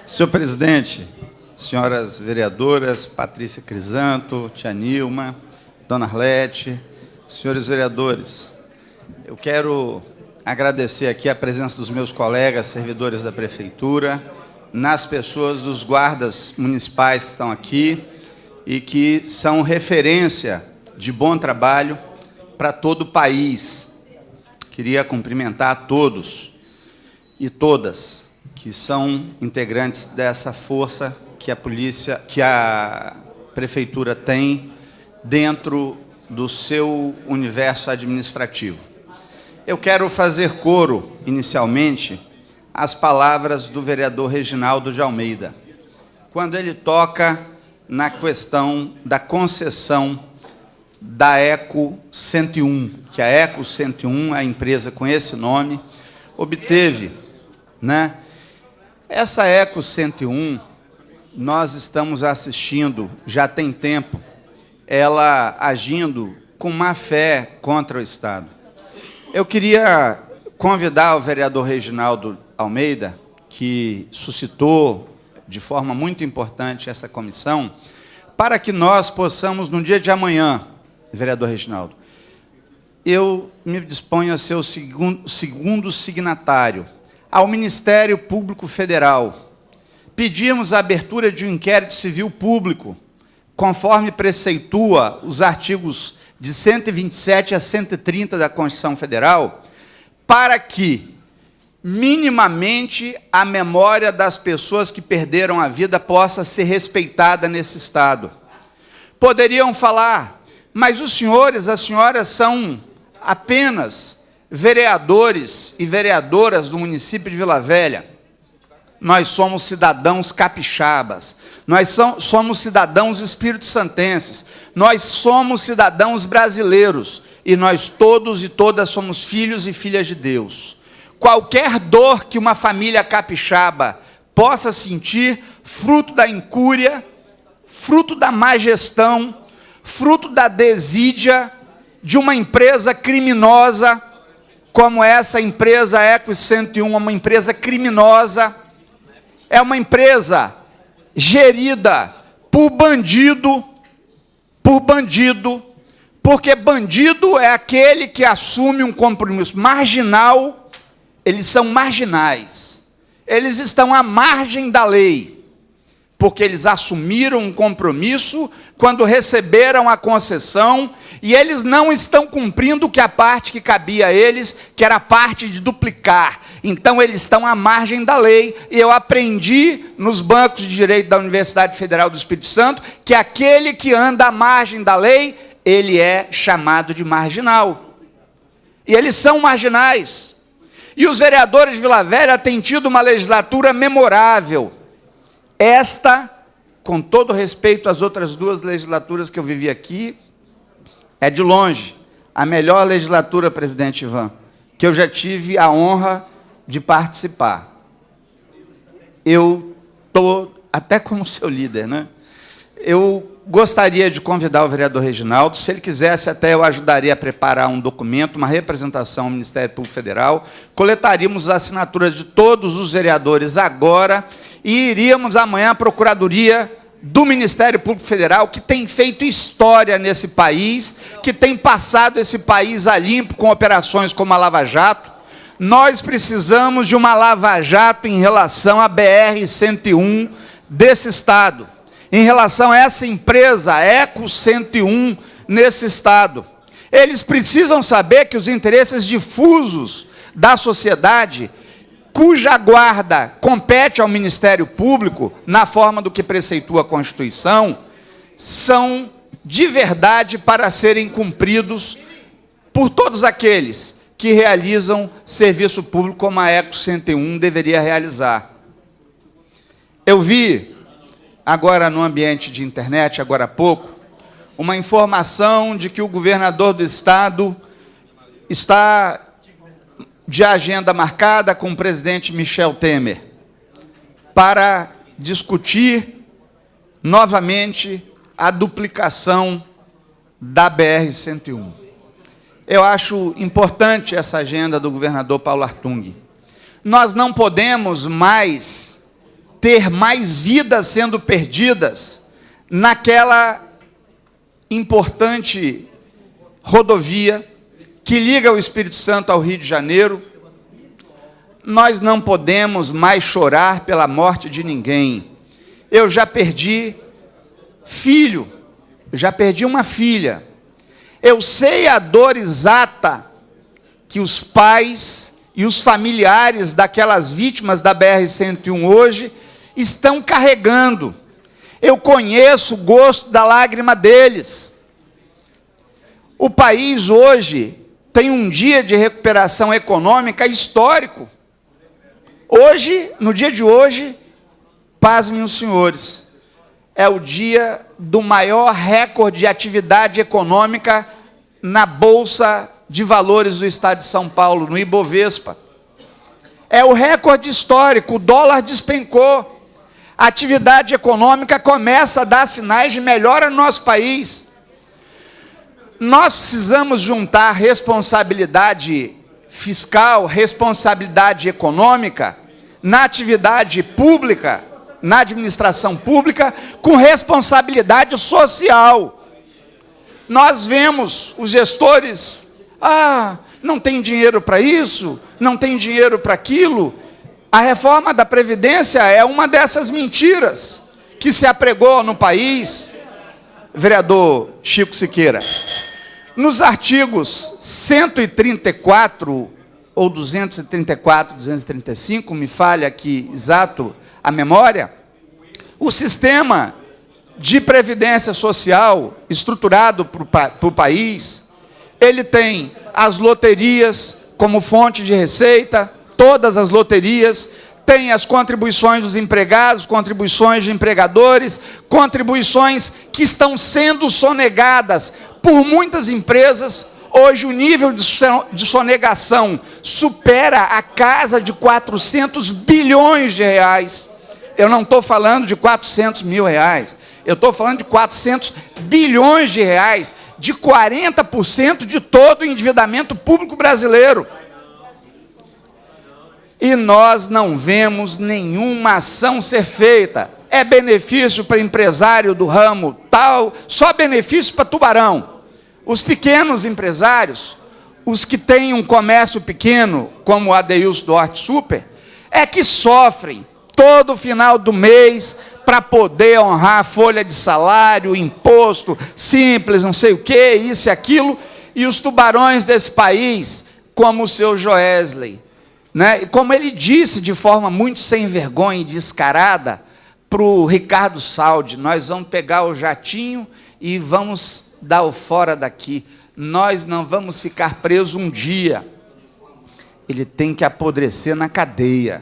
Senhor presidente, senhoras vereadoras, Patrícia Crisanto, tia Nilma, dona Arlete, senhores vereadores, eu quero agradecer aqui a presença dos meus colegas servidores da Prefeitura, nas pessoas dos guardas municipais que estão aqui e que são referência de bom trabalho para todo o país. Queria cumprimentar a todos e todas que são integrantes dessa força que a Prefeitura tem dentro do seu universo administrativo. Eu quero fazer coro, inicialmente, às palavras do vereador Reginaldo de Almeida, quando ele toca na questão da concessão da Eco 101, que a Eco 101, a empresa com esse nome, obteve, né? Essa Eco 101, nós estamos assistindo, já tem tempo, ela agindo com má fé contra o Estado. Eu queria convidar o vereador Reginaldo Almeida, que suscitou de forma muito importante essa comissão, para que nós possamos, no dia de amanhã, vereador Reginaldo, eu me disponho a ser o segundo signatário ao Ministério Público Federal. Pedimos a abertura de um inquérito civil público, conforme preceitua os artigos de 127 a 130 da Constituição Federal, para que, minimamente, a memória das pessoas que perderam a vida possa ser respeitada nesse Estado. Poderiam falar, mas os senhores, as senhoras são apenas vereadores e vereadoras do município de Vila Velha. Nós somos cidadãos capixabas, nós somos cidadãos espírito-santenses, nós somos cidadãos brasileiros, e nós todos e todas somos filhos e filhas de Deus. Qualquer dor que uma família capixaba possa sentir, fruto da incúria, fruto da má gestão, fruto da desídia de uma empresa criminosa, como essa empresa Eco 101, uma empresa criminosa, é uma empresa gerida por bandido, porque bandido é aquele que assume um compromisso marginal. Eles são marginais, eles estão à margem da lei, porque eles assumiram um compromisso quando receberam a concessão, e eles não estão cumprindo a parte que cabia a eles, que era a parte de duplicar. Então, eles estão à margem da lei, e eu aprendi nos bancos de direito da Universidade Federal do Espírito Santo que aquele que anda à margem da lei, ele é chamado de marginal. E eles são marginais. E os vereadores de Vila Velha têm tido uma legislatura memorável. Esta, com todo respeito às outras duas legislaturas que eu vivi aqui, é de longe a melhor legislatura, presidente Ivan, que eu já tive a honra de participar. Eu estou até como seu líder, né? Eu gostaria de convidar o vereador Reginaldo, se ele quisesse, até eu ajudaria a preparar um documento, uma representação ao Ministério Público Federal, coletaríamos as assinaturas de todos os vereadores agora e iríamos amanhã à Procuradoria do Ministério Público Federal, que tem feito história nesse país, que tem passado esse país a limpo com operações como a Lava Jato. Nós precisamos de uma Lava Jato em relação à BR-101 desse Estado, em relação a essa empresa Eco 101 nesse Estado. Eles precisam saber que os interesses difusos da sociedade, cuja guarda compete ao Ministério Público, na forma do que preceitua a Constituição, são de verdade para serem cumpridos por todos aqueles que realizam serviço público como a Eco 101 deveria realizar. Eu vi, agora no ambiente de internet, agora há pouco, uma informação de que o governador do Estado está de agenda marcada com o presidente Michel Temer para discutir novamente a duplicação da BR-101. Eu acho importante essa agenda do governador Paulo Artung. Nós não podemos mais ter mais vidas sendo perdidas naquela importante rodovia que liga o Espírito Santo ao Rio de Janeiro. Nós não podemos mais chorar pela morte de ninguém. Eu já perdi filho, eu já perdi uma filha. Eu sei a dor exata que os pais e os familiares daquelas vítimas da BR-101 hoje estão carregando. Eu conheço o gosto da lágrima deles. O país hoje tem um dia de recuperação econômica histórico. Hoje, no dia de hoje, pasmem os senhores, é o dia do maior recorde de atividade econômica na Bolsa de Valores do Estado de São Paulo, no Ibovespa. É o recorde histórico, o dólar despencou. A atividade econômica começa a dar sinais de melhora no nosso país. Nós precisamos juntar responsabilidade fiscal, responsabilidade econômica, na atividade pública, na administração pública, com responsabilidade social. Nós vemos os gestores, não tem dinheiro para isso, não tem dinheiro para aquilo. A reforma da Previdência é uma dessas mentiras que se apregou no país, vereador Chico Siqueira. Nos artigos 134, ou 234, 235, me falha aqui exato a memória, o sistema de previdência social estruturado para o país, ele tem as loterias como fonte de receita, todas as loterias, tem as contribuições dos empregados, contribuições de empregadores, contribuições que estão sendo sonegadas por muitas empresas. Hoje o nível de sonegação supera a casa de 400 bilhões de reais. Eu não estou falando de 400 mil reais, eu estou falando de 400 bilhões de reais, de 40% de todo o endividamento público brasileiro. E nós não vemos nenhuma ação ser feita. É benefício para empresário do ramo tal, só benefício para Tubarão. Os pequenos empresários, os que têm um comércio pequeno, como o Adeilson do Horti Super, é que sofrem todo final do mês para poder honrar a folha de salário, imposto, simples, não sei o quê, isso e aquilo, e os tubarões desse país, como o seu Joesley, né? E como ele disse de forma muito sem vergonha e descarada para o Ricardo Saldi, nós vamos pegar o jatinho e vamos dar o fora daqui. Nós não vamos ficar presos um dia. Ele tem que apodrecer na cadeia.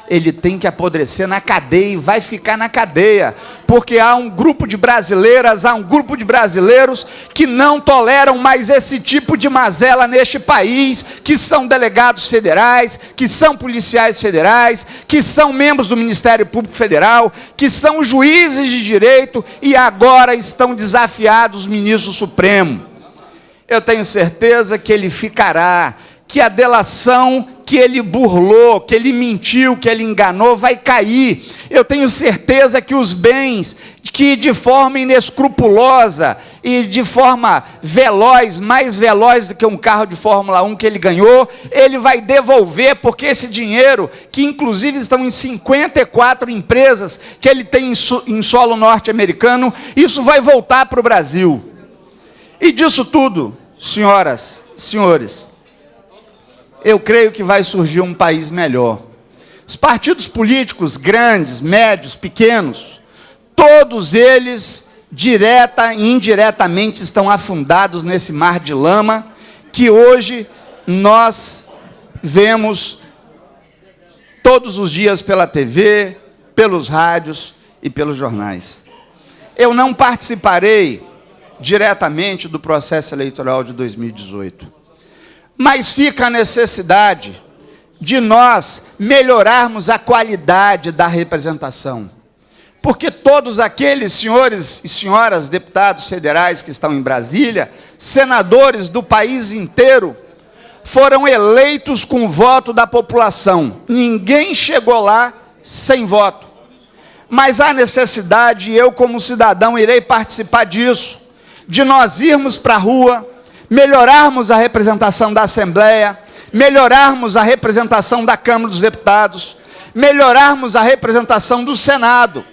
Ele tem que apodrecer na cadeia e vai ficar na cadeia, porque há um grupo de brasileiras, há um grupo de brasileiros que não toleram mais esse tipo de mazela neste país, que são delegados federais, que são policiais federais, que são membros do Ministério Público Federal, que são juízes de direito e agora estão desafiados ministro Supremo. Eu tenho certeza que ele ficará, que a delação que ele burlou, que ele mentiu, que ele enganou, vai cair. Eu tenho certeza que os bens que de forma inescrupulosa e de forma veloz, mais veloz do que um carro de Fórmula 1 que ele ganhou, ele vai devolver, porque esse dinheiro, que inclusive estão em 54 empresas que ele tem em solo norte-americano, isso vai voltar para o Brasil. E disso tudo, senhoras, senhores, eu creio que vai surgir um país melhor. Os partidos políticos, grandes, médios, pequenos, todos eles, direta e indiretamente, estão afundados nesse mar de lama que hoje nós vemos todos os dias pela TV, pelos rádios e pelos jornais. Eu não participarei diretamente do processo eleitoral de 2018. Mas fica a necessidade de nós melhorarmos a qualidade da representação. Porque todos aqueles senhores e senhoras deputados federais que estão em Brasília, senadores do país inteiro, foram eleitos com o voto da população. Ninguém chegou lá sem voto. Mas há necessidade, e eu como cidadão irei participar disso, de nós irmos para a rua, melhorarmos a representação da Assembleia, melhorarmos a representação da Câmara dos Deputados, melhorarmos a representação do Senado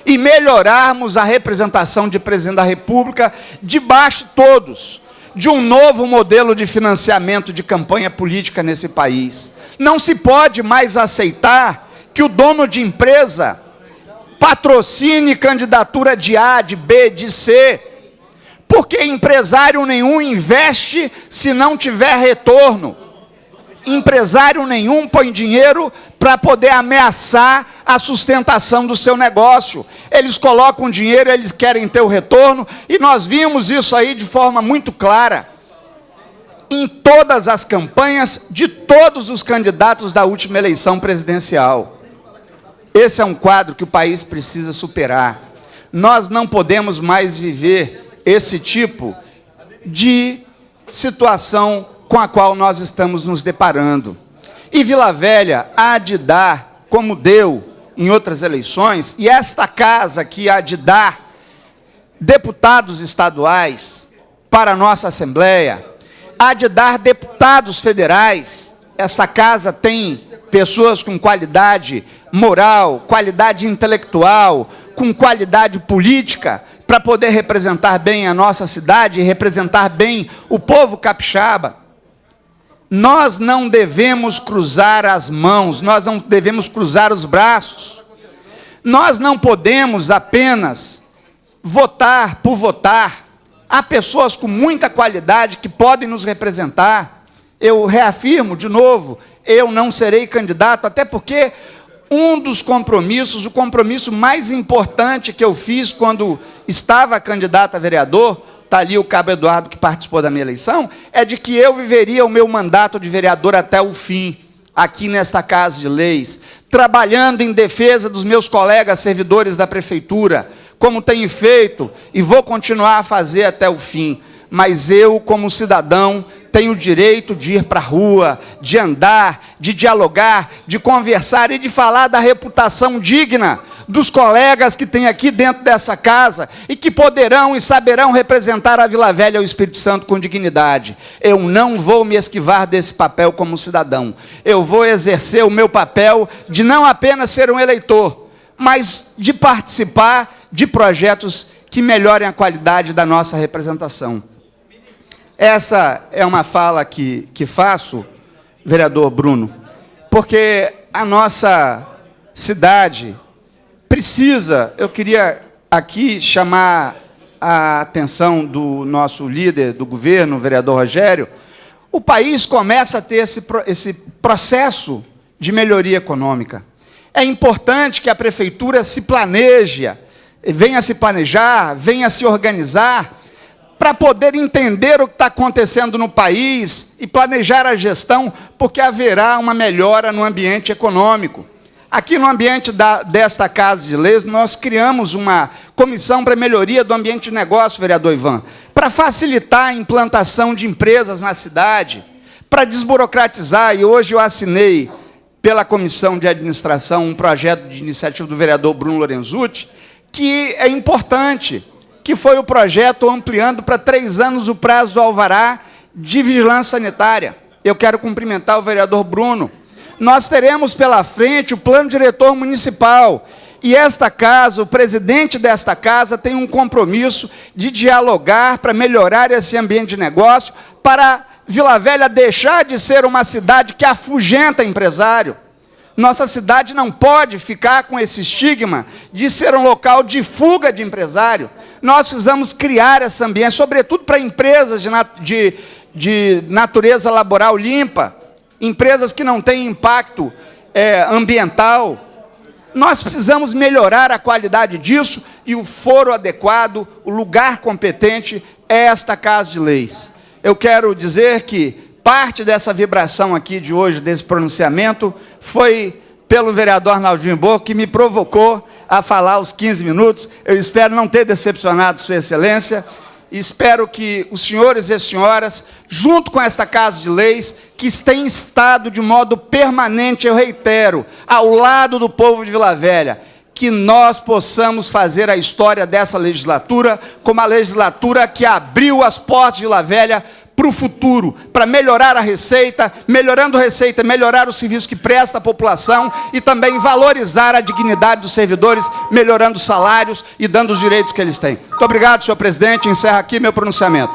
e melhorarmos a representação de presidente da República, debaixo todos de um novo modelo de financiamento de campanha política nesse país. Não se pode mais aceitar que o dono de empresa patrocine candidatura de A, de B, de C, porque empresário nenhum investe se não tiver retorno. Empresário nenhum põe dinheiro para poder ameaçar a sustentação do seu negócio. Eles colocam dinheiro, eles querem ter o retorno, e nós vimos isso aí de forma muito clara em todas as campanhas de todos os candidatos da última eleição presidencial. Esse é um quadro que o país precisa superar. Nós não podemos mais viver esse tipo de situação com a qual nós estamos nos deparando. E Vila Velha há de dar, como deu em outras eleições, e esta casa que há de dar deputados estaduais para a nossa Assembleia, há de dar deputados federais. Essa casa tem pessoas com qualidade moral, qualidade intelectual, com qualidade política, para poder representar bem a nossa cidade e representar bem o povo capixaba. Nós não devemos cruzar as mãos, nós não devemos cruzar os braços. Nós não podemos apenas votar por votar. Há pessoas com muita qualidade que podem nos representar. Eu reafirmo de novo, eu não serei candidato, até porque um dos compromissos, o compromisso mais importante que eu fiz quando estava candidato a vereador, está ali o Cabo Eduardo que participou da minha eleição, é de que eu viveria o meu mandato de vereador até o fim, aqui nesta Casa de Leis, trabalhando em defesa dos meus colegas servidores da prefeitura, como tenho feito e vou continuar a fazer até o fim. Mas eu, como cidadão, tenho o direito de ir para a rua, de andar, de dialogar, de conversar e de falar da reputação digna dos colegas que tem aqui dentro dessa casa e que poderão e saberão representar a Vila Velha e o Espírito Santo com dignidade. Eu não vou me esquivar desse papel como cidadão. Eu vou exercer o meu papel de não apenas ser um eleitor, mas de participar de projetos que melhorem a qualidade da nossa representação. Essa é uma fala que faço, vereador Bruno, porque a nossa cidade precisa, eu queria aqui chamar a atenção do nosso líder do governo, o vereador Rogério. O país começa a ter esse processo de melhoria econômica. É importante que a prefeitura se planeje, venha se planejar, venha se organizar, para poder entender o que está acontecendo no país e planejar a gestão, porque haverá uma melhora no ambiente econômico. Aqui no ambiente desta Casa de Leis, nós criamos uma comissão para melhoria do ambiente de negócio, vereador Ivan, para facilitar a implantação de empresas na cidade, para desburocratizar, e hoje eu assinei pela Comissão de Administração um projeto de iniciativa do vereador Bruno Lorenzutti, que é importante, que foi o projeto ampliando para 3 anos o prazo do alvará de vigilância sanitária. Eu quero cumprimentar o vereador Bruno. Nós teremos pela frente o plano diretor municipal, e esta casa, o presidente desta casa, tem um compromisso de dialogar para melhorar esse ambiente de negócio, para Vila Velha deixar de ser uma cidade que afugenta empresário. Nossa cidade não pode ficar com esse estigma de ser um local de fuga de empresário. Nós precisamos criar esse ambiente, sobretudo para empresas de natureza laboral limpa, empresas que não têm impacto ambiental. Nós precisamos melhorar a qualidade disso, e o foro adequado, o lugar competente é esta Casa de Leis. Eu quero dizer que parte dessa vibração aqui de hoje, desse pronunciamento, foi pelo vereador Arnaldinho Borgo, que me provocou a falar os 15 minutos. Eu espero não ter decepcionado Sua Excelência. Espero que os senhores e senhoras, junto com esta Casa de Leis, que tem estado de modo permanente, eu reitero, ao lado do povo de Vila Velha, que nós possamos fazer a história dessa legislatura como a legislatura que abriu as portas de Vila Velha para o futuro, para melhorar a Receita, melhorando a Receita, melhorar o serviço que presta à população e também valorizar a dignidade dos servidores, melhorando os salários e dando os direitos que eles têm. Muito obrigado, senhor presidente. Encerro aqui meu pronunciamento.